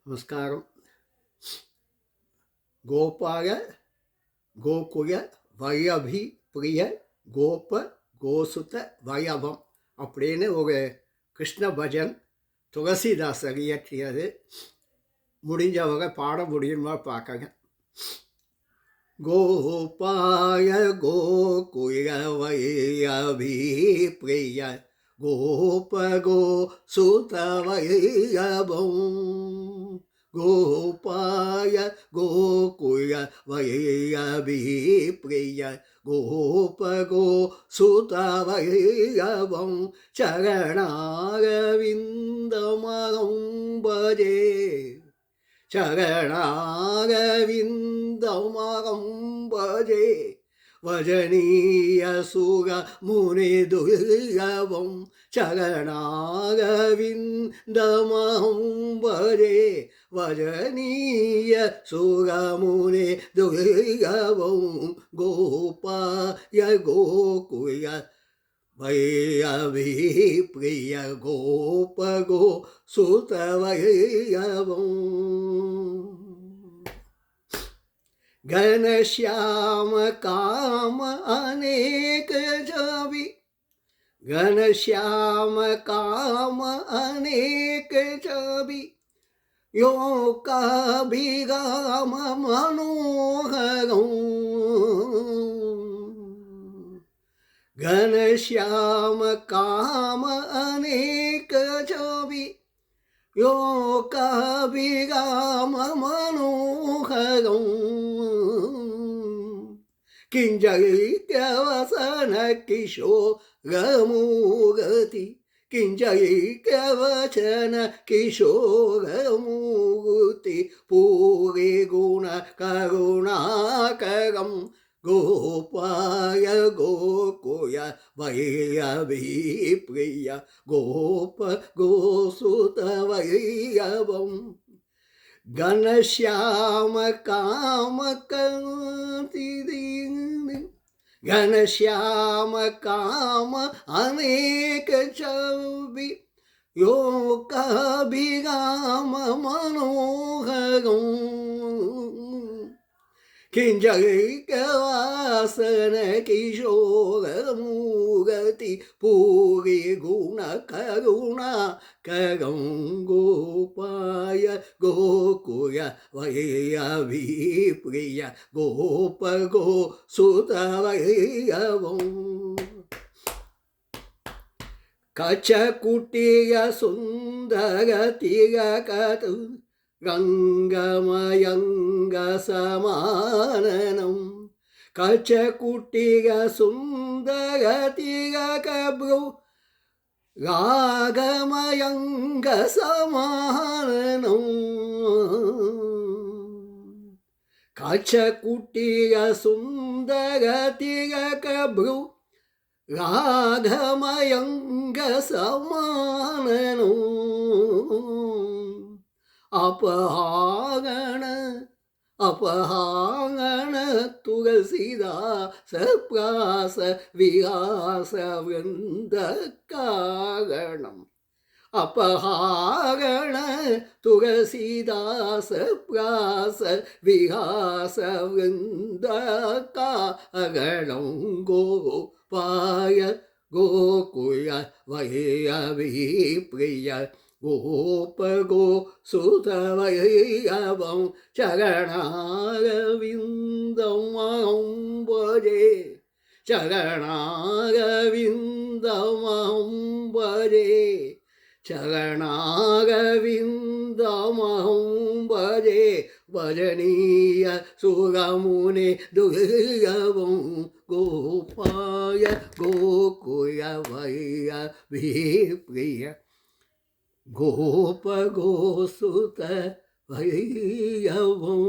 நமஸ்காரம். கோபாய கோகுல வயபி பிரிய கோப கோசுத வயபம் அப்படின்னு ஒரு கிருஷ்ண பஜன் துளசிதாசர் இயற்றியது. முடிஞ்சவங்க பாட முடியுமா பார்க்கங்க. கோபாய கோகுல வயபி பிரிய கோப கோசுத வயபம் கோபாய கோகுல வயபி பிரிய கோப கோசுத வயபம் சரணாரவிந்தமகம் பஜே சரணாரவிந்தமகம் பஜே வஜனீய சுக முனி துர்லபம் சரணாரவிந்தமகம் பஜே வஜனீய சுக முனி துர்லபம் கோபாய கோகுல வயபி பிரிய கோப கோசுத வயபம் घनश्याम काम अनेक छवि घनश्याम काम अनेक छवि यो कभिगाम मनोहरं घनश्याम काम अनेक छवि यो कभिगाम मनोहरं किंजैक्यवसन किशोरमूर्ति किंजैक्यवचन किशोरमूर्ति पूरे गुण करुणाकरं गोपाय गोकुल वयबि प्रिय गोप गोसुत वयबं घनश्याम काम घनश्याम काम अनेक छवि यो कभिगाम मनोहरं किंजैक्यवासन किशोरमूर्ति पूरी गुण करुणाकरं गोपाय गोकुल वयबि प्रिय गोप गोसुत वयबं कचकुटिय सुंदर तिलकतु गङ्गमयङ्गसमाननं कचकुटिग सुन्दरतिलकभ्रू रागमयङ्गसमाननं कचकुटिग सुन्दरतिलकभ्रू रागमयङ्गसमाननं अपहारण तुलसीदास प्रास विहास वृंद कारणम् अपहारण तुलसीदास प्रास विहास वृंद कारणं गोपाय गोकुल वयबि प्रिय गोप गोसुत वयबं चरणारविन्दमहं भजे चरणारविन्दमहं भजे चरणारविन्दमहं भजे भजनीय सुरमुने दुर्लभं गोपाय गोकुल वयबि प्रिय गोप गोसुत वयबं